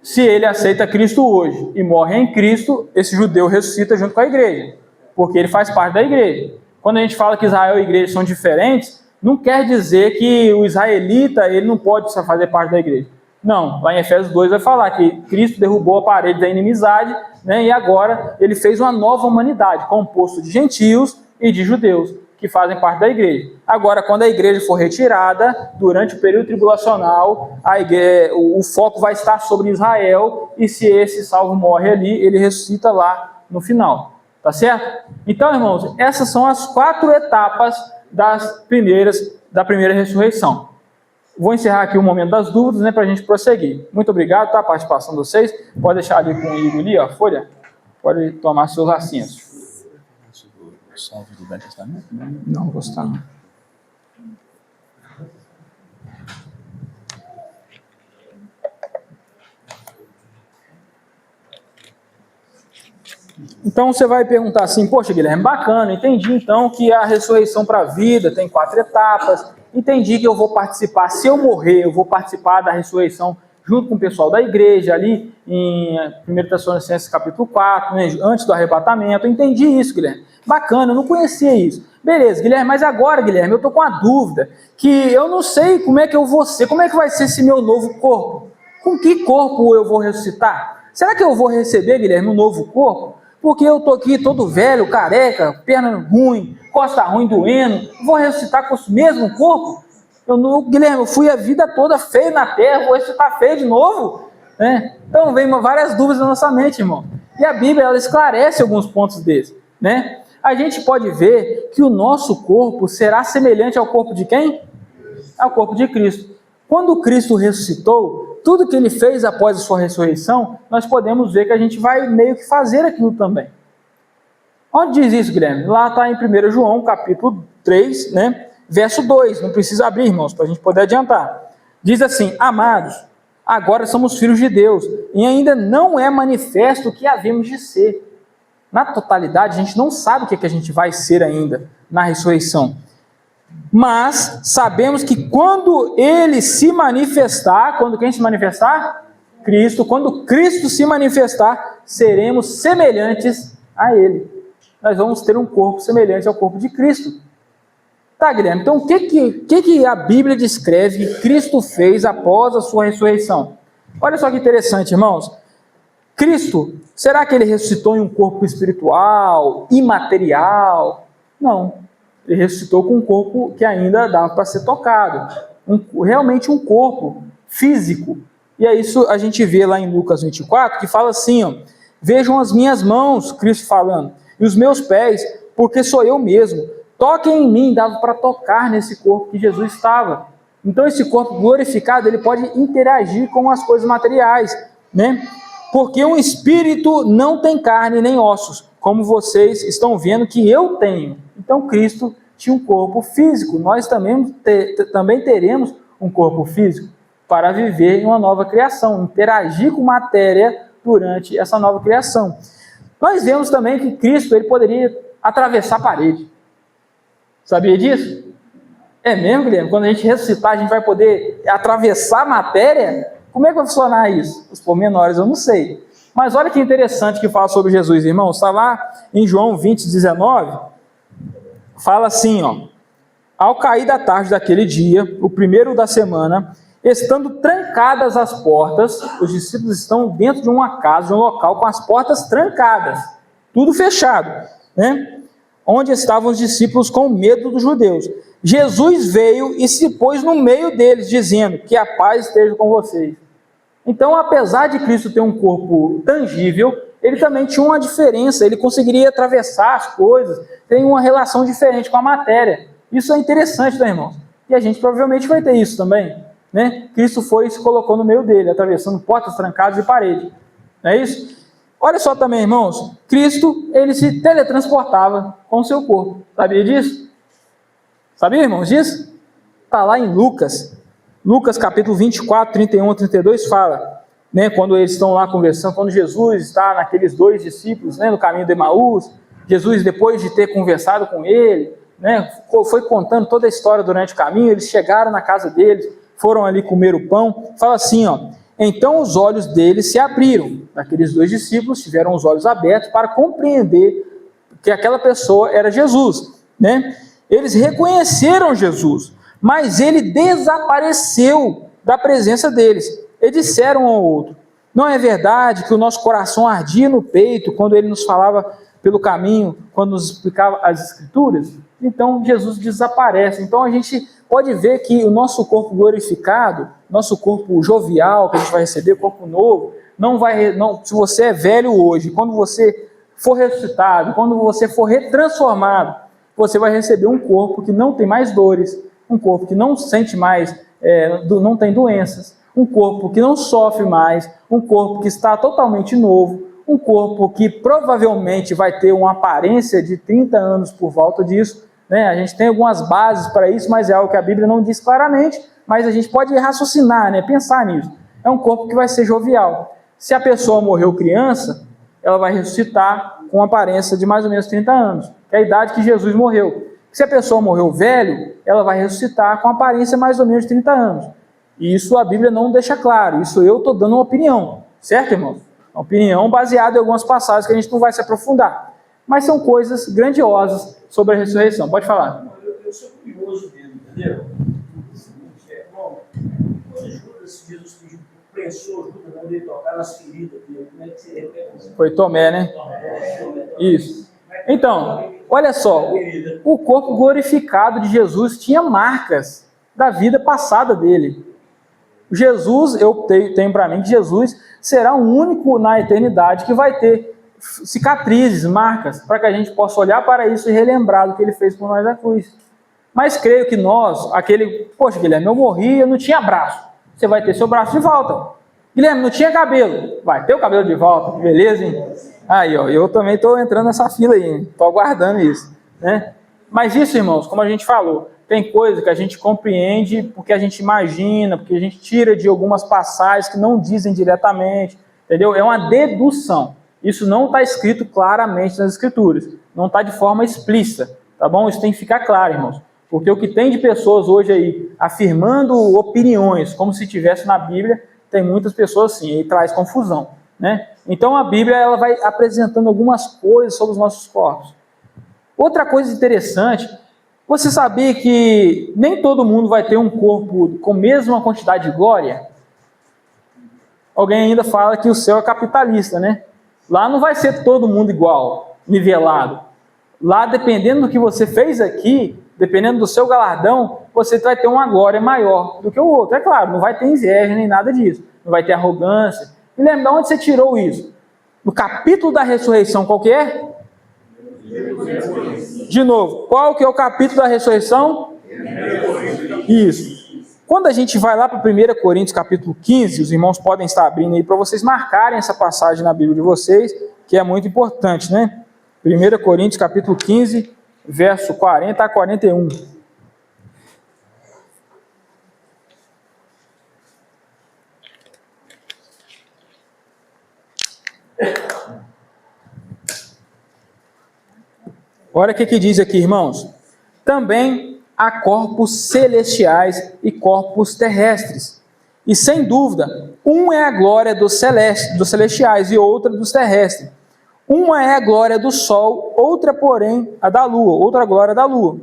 [SPEAKER 1] Se ele aceita Cristo hoje e morre em Cristo, esse judeu ressuscita junto com a igreja, porque ele faz parte da igreja. Quando a gente fala que Israel e a igreja são diferentes, não quer dizer que o israelita ele não pode fazer parte da igreja. Não, lá em Efésios 2 vai falar que Cristo derrubou a parede da inimizade, né, e agora ele fez uma nova humanidade, composto de gentios e de judeus, que fazem parte da igreja. Agora, quando a igreja for retirada, durante o período tribulacional, o foco vai estar sobre Israel, e se esse salvo morre ali, ele ressuscita lá no final. Tá certo? Então, irmãos, essas são as 4 etapas da primeira ressurreição. Vou encerrar aqui o momento das dúvidas, né, para a gente prosseguir. Muito obrigado, tá? A participação de vocês. Pode deixar ali com o Igor ali, ó, a folha. Pode tomar seus assentos.
[SPEAKER 3] Salve do Velho Testamento?
[SPEAKER 1] Não, vou gostar não. Então você vai perguntar assim, poxa Guilherme, bacana, entendi então que a ressurreição para a vida tem 4 etapas, entendi que eu vou participar, se eu morrer, eu vou participar da ressurreição junto com o pessoal da igreja, ali em 1 Tessalonicenses capítulo 4, né, antes do arrebatamento, eu entendi isso, Guilherme, bacana, eu não conhecia isso. Beleza, Guilherme, mas agora, Guilherme, eu estou com uma dúvida, que eu não sei como é que eu vou ser, como é que vai ser esse meu novo corpo? Com que corpo eu vou ressuscitar? Será que eu vou receber, Guilherme, um novo corpo? Porque eu estou aqui todo velho, careca, perna ruim, costa ruim, doendo, vou ressuscitar com o mesmo corpo? Guilherme, eu fui a vida toda feio na terra, vou ressuscitar feio de novo? Né? Então vem várias dúvidas na nossa mente, irmão. E a Bíblia, ela esclarece alguns pontos desses, né? A gente pode ver que o nosso corpo será semelhante ao corpo de quem? Ao corpo de Cristo. Quando Cristo ressuscitou, tudo que ele fez após a sua ressurreição, nós podemos ver que a gente vai meio que fazer aquilo também. Onde diz isso, Guilherme? Lá está em 1 João, capítulo 3, né? Verso 2. Não precisa abrir, irmãos, para a gente poder adiantar. Diz assim, amados, agora somos filhos de Deus, e ainda não é manifesto o que havemos de ser. Na totalidade, a gente não sabe o que a gente vai ser ainda na ressurreição. Mas sabemos que quando ele se manifestar, quando quem se manifestar? Cristo. Quando Cristo se manifestar, seremos semelhantes a ele. Nós vamos ter um corpo semelhante ao corpo de Cristo. Tá, Guilherme, então o que a Bíblia descreve que Cristo fez após a sua ressurreição? Olha só que interessante, irmãos. Cristo, será que ele ressuscitou em um corpo espiritual, imaterial? Não. Ele ressuscitou com um corpo que ainda dava para ser tocado. Realmente um corpo físico. E é isso a gente vê lá em Lucas 24, que fala assim, ó, vejam as minhas mãos, Cristo falando, e os meus pés, porque sou eu mesmo. Toquem em mim, dava para tocar nesse corpo que Jesus estava. Então esse corpo glorificado, ele pode interagir com as coisas materiais, né? Porque um espírito não tem carne nem ossos, como vocês estão vendo que eu tenho. Então Cristo tinha um corpo físico, nós também teremos um corpo físico para viver em uma nova criação, interagir com matéria durante essa nova criação. Nós vemos também que Cristo ele poderia atravessar a parede. Sabia disso? É mesmo, Guilherme? Quando a gente ressuscitar, a gente vai poder atravessar a matéria? Como é que vai funcionar isso? Os pormenores eu não sei. Mas olha que interessante que fala sobre Jesus, irmãos. Está lá em João 20, 19. Fala assim, ó. Ao cair da tarde daquele dia, o primeiro da semana, estando trancadas as portas, os discípulos estão dentro de uma casa, de um local com as portas trancadas, tudo fechado, né? Onde estavam os discípulos com medo dos judeus. Jesus veio e se pôs no meio deles, dizendo que a paz esteja com vocês. Então, apesar de Cristo ter um corpo tangível, ele também tinha uma diferença, ele conseguiria atravessar as coisas, tem uma relação diferente com a matéria. Isso é interessante, né, irmãos? E a gente provavelmente vai ter isso também, né? Cristo foi e se colocou no meio dele, atravessando portas trancadas e parede. Não é isso? Olha só também, irmãos, Cristo, ele se teletransportava com o seu corpo. Sabia disso? Sabia, irmãos, disso? Está lá em Lucas. Lucas capítulo 24, 31 a 32 fala, né, quando eles estão lá conversando, quando Jesus está naqueles 2 discípulos, né, no caminho de Emaús, Jesus, depois de ter conversado com ele, né, foi contando toda a história durante o caminho. Eles chegaram na casa deles, foram ali comer o pão. Fala assim, ó: então os olhos deles se abriram. Aqueles dois discípulos tiveram os olhos abertos para compreender que aquela pessoa era Jesus, né? Eles reconheceram Jesus, mas ele desapareceu da presença deles. E disseram um ao outro: não é verdade que o nosso coração ardia no peito quando ele nos falava pelo caminho, quando nos explicava as Escrituras? Então Jesus desaparece. Então a gente pode ver que o nosso corpo glorificado, nosso corpo jovial que a gente vai receber, corpo novo, se você é velho hoje, quando você for ressuscitado, quando você for retransformado, você vai receber um corpo que não tem mais dores, um corpo que não sente mais, não tem doenças, um corpo que não sofre mais, um corpo que está totalmente novo, um corpo que provavelmente vai ter uma aparência de 30 anos por volta disso, né? A gente tem algumas bases para isso, mas é algo que a Bíblia não diz claramente, mas a gente pode raciocinar, né? Pensar nisso. É um corpo que vai ser jovial. Se a pessoa morreu criança, ela vai ressuscitar com uma aparência de mais ou menos 30 anos, que é a idade que Jesus morreu. Se a pessoa morreu velho, ela vai ressuscitar com uma aparência mais ou menos de 30 anos. E isso a Bíblia não deixa claro, isso eu estou dando uma opinião, certo, irmão? Uma opinião baseada em algumas passagens que a gente não vai se aprofundar. Mas são coisas grandiosas sobre a ressurreição. Pode falar.
[SPEAKER 4] Eu sou curioso mesmo, entendeu? Quando Judas, Jesus pediu, prensou Judas, não dele tocar nas feridas dele, como é que você repete?
[SPEAKER 1] Foi Tomé, né? Isso. Então, olha só, o corpo glorificado de Jesus tinha marcas da vida passada dele. Jesus, eu tenho para mim que Jesus será o único na eternidade que vai ter cicatrizes, marcas, para que a gente possa olhar para isso e relembrar do que ele fez por nós na cruz. Mas creio que nós, poxa, Guilherme, eu morri, eu não tinha braço. Você vai ter seu braço de volta. Guilherme, não tinha cabelo. Vai ter o cabelo de volta, beleza, hein? Aí, ó, eu também estou entrando nessa fila aí, estou aguardando isso, né? Mas isso, irmãos, como a gente falou, tem coisa que a gente compreende porque a gente imagina, porque a gente tira de algumas passagens que não dizem diretamente, entendeu? É uma dedução. Isso não está escrito claramente nas Escrituras, não está de forma explícita, tá bom? Isso tem que ficar claro, irmãos. Porque o que tem de pessoas hoje aí afirmando opiniões como se tivesse na Bíblia, tem muitas pessoas assim, e traz confusão, né? Então a Bíblia ela vai apresentando algumas coisas sobre os nossos corpos. Outra coisa interessante, você sabia que nem todo mundo vai ter um corpo com a mesma quantidade de glória? Alguém ainda fala que o céu é capitalista, né? Lá não vai ser todo mundo igual, nivelado. Lá, dependendo do que você fez aqui, dependendo do seu galardão, você vai ter uma glória maior do que o outro. É claro, não vai ter inveja nem nada disso. Não vai ter arrogância. E lembra de onde você tirou isso? No capítulo da ressurreição, qual que é? De novo, qual que é o capítulo da ressurreição? Isso. Quando a gente vai lá para 1 Coríntios capítulo 15, os irmãos podem estar abrindo aí para vocês marcarem essa passagem na Bíblia de vocês, que é muito importante, né? 1 Coríntios capítulo 15, verso 40 a 41. Olha o que diz aqui, irmãos. Também há corpos celestiais e corpos terrestres. E sem dúvida, um é a glória dos celestiais e outra dos terrestres. Uma é a glória do sol, outra, porém, a da lua, outra glória da lua.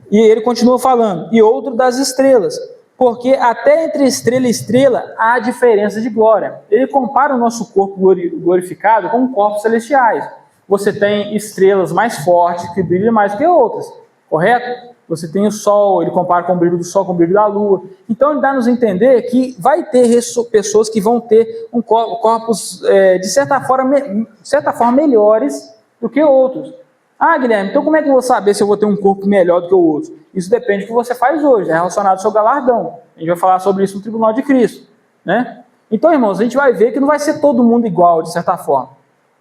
[SPEAKER 1] E ele continua falando, e outro das estrelas, porque até entre estrela e estrela há diferença de glória. Ele compara o nosso corpo glorificado com corpos celestiais. Você tem estrelas mais fortes que brilham mais que outras, correto? Você tem o sol, ele compara com o brilho do sol, com o brilho da lua. Então ele dá-nos a entender que vai ter pessoas que vão ter corpos de certa forma melhores do que outros. Ah, Guilherme, então como é que eu vou saber se eu vou ter um corpo melhor do que o outro? Isso depende do que você faz hoje, é relacionado ao seu galardão. A gente vai falar sobre isso no Tribunal de Cristo, né? Então, irmãos, a gente vai ver que não vai ser todo mundo igual, de certa forma.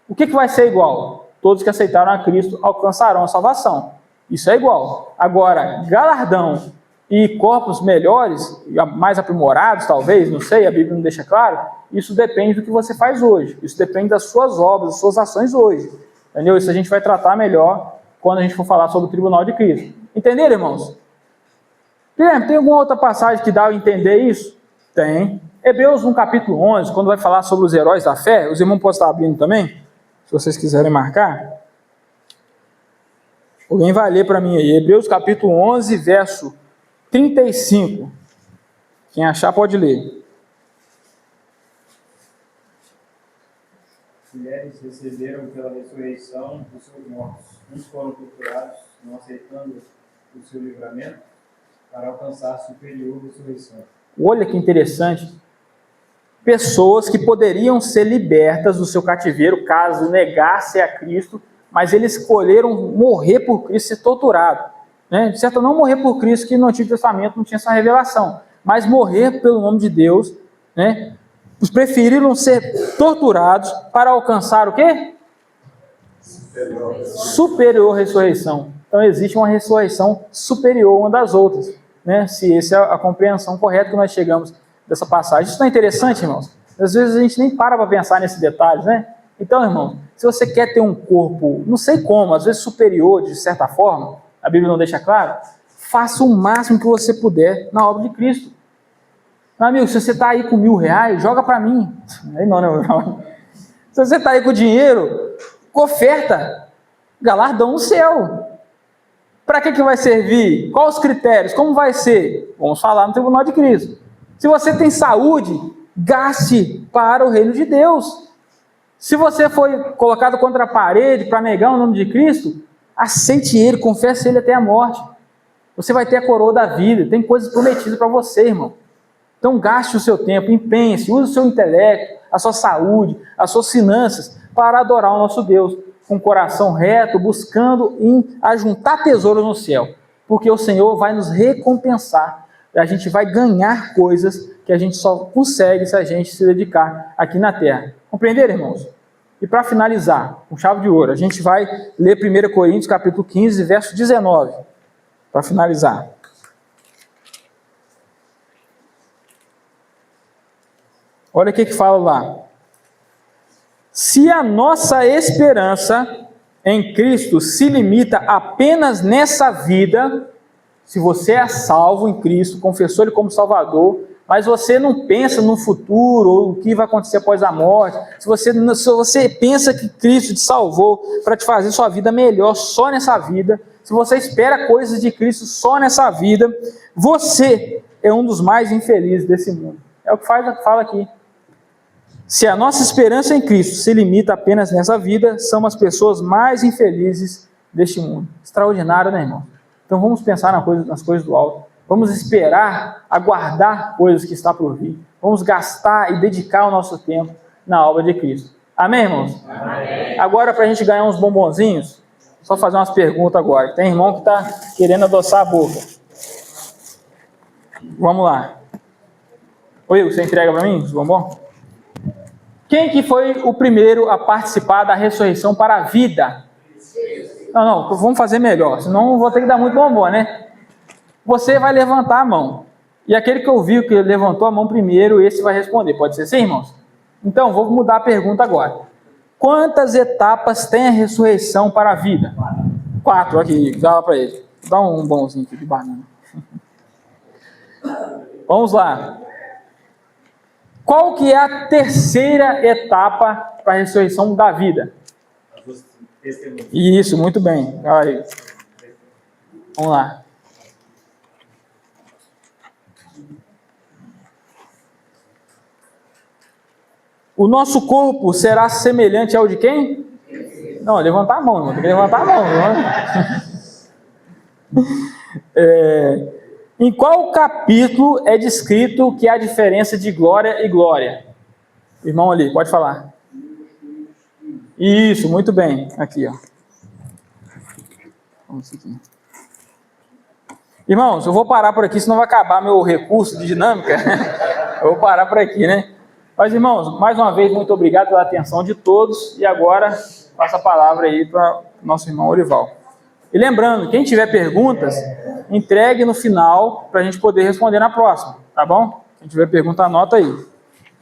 [SPEAKER 1] O que vai ser igual? Todos que aceitaram a Cristo alcançarão a salvação. Isso é igual. Agora, galardão e corpos melhores, mais aprimorados talvez, não sei, a Bíblia não deixa claro, isso depende do que você faz hoje. Isso depende das suas obras, das suas ações hoje. Entendeu? Isso a gente vai tratar melhor quando a gente for falar sobre o tribunal de Cristo. Entenderam, irmãos? Guilherme, tem alguma outra passagem que dá a entender isso? Tem. Hebreus, no capítulo 11, quando vai falar sobre os heróis da fé, os irmãos podem estar abrindo também, se vocês quiserem marcar. Alguém vai ler para mim aí, Hebreus capítulo 11, verso 35. Quem achar pode ler.
[SPEAKER 4] Mulheres receberam pela ressurreição os seus mortos. Uns foram torturados, não aceitando o seu livramento, para alcançar a superior ressurreição.
[SPEAKER 1] Olha que interessante. Pessoas que poderiam ser libertas do seu cativeiro caso negassem a Cristo, mas eles escolheram morrer por Cristo, ser torturado. Né? De certo, não morrer por Cristo, que no Antigo Testamento não tinha essa revelação, mas morrer pelo nome de Deus, né? Os preferiram ser torturados para alcançar o quê? Superior ressurreição. Então existe uma ressurreição superior uma das outras, né? Se essa é a compreensão correta que nós chegamos dessa passagem. Isso não é interessante, irmãos? Às vezes a gente nem para pensar nesses detalhes, né? Então, irmão, se você quer ter um corpo, não sei como, às vezes superior, de certa forma, a Bíblia não deixa claro, faça o máximo que você puder na obra de Cristo. Meu amigo, se você está aí com R$1.000, joga para mim. Aí não. Se você está aí com dinheiro, oferta, galardão no céu. Para que vai servir? Quais os critérios? Como vai ser? Vamos falar no tribunal de Cristo. Se você tem saúde, gaste para o reino de Deus. Se você foi colocado contra a parede para negar o nome de Cristo, aceite Ele, confesse Ele até a morte. Você vai ter a coroa da vida, tem coisas prometidas para você, irmão. Então gaste o seu tempo, empenhe-se, use o seu intelecto, a sua saúde, as suas finanças para adorar o nosso Deus com o coração reto, buscando em ajuntar tesouros no céu, porque o Senhor vai nos recompensar, a gente vai ganhar coisas que a gente só consegue se a gente se dedicar aqui na terra. Compreenderam, irmãos? E para finalizar, com chave de ouro, a gente vai ler 1 Coríntios capítulo 15, verso 19, para finalizar. Olha o que fala lá. Se a nossa esperança em Cristo se limita apenas nessa vida, se você é salvo em Cristo, confessou Ele como Salvador, mas você não pensa no futuro, ou o que vai acontecer após a morte, se você pensa que Cristo te salvou para te fazer sua vida melhor só nessa vida, se você espera coisas de Cristo só nessa vida, você é um dos mais infelizes desse mundo. É o que fala aqui. Se a nossa esperança em Cristo se limita apenas nessa vida, são as pessoas mais infelizes deste mundo. Extraordinário, né, irmão? Então vamos pensar nas coisas do alto. Vamos esperar, aguardar coisas que está por vir. Vamos gastar e dedicar o nosso tempo na obra de Cristo. Amém, irmãos? Amém. Agora, para a gente ganhar uns bombonzinhos, só fazer umas perguntas agora. Tem irmão que está querendo adoçar a boca. Vamos lá. Oi, você entrega para mim os bombons? Quem que foi o primeiro a participar da ressurreição para a vida? Não, vamos fazer melhor, senão vou ter que dar muito bombom, né? Você vai levantar a mão. E aquele que ouviu que levantou a mão primeiro, esse vai responder. Pode ser sim, irmãos? Então, vou mudar a pergunta agora. Quantas etapas tem a ressurreição para a vida? 4, aqui, dá para ele. Dá um bonzinho aqui de banana. Vamos lá. Qual que é a terceira etapa para a ressurreição da vida? Isso, muito bem. Aí. Vamos lá. O nosso corpo será semelhante ao de quem? Não, levantar a mão, irmão. Tem que levantar a mão. Em qual capítulo é descrito que há diferença de glória e glória? Irmão ali, pode falar. Isso, muito bem. Aqui, ó. Vamos aqui. Irmãos, eu vou parar por aqui, senão vai acabar meu recurso de dinâmica. Eu vou parar por aqui, né? Mas, irmãos, mais uma vez, muito obrigado pela atenção de todos. E agora, passo a palavra aí para o nosso irmão Orival. E lembrando, quem tiver perguntas, entregue no final para a gente poder responder na próxima, tá bom? Quem tiver pergunta, anota aí.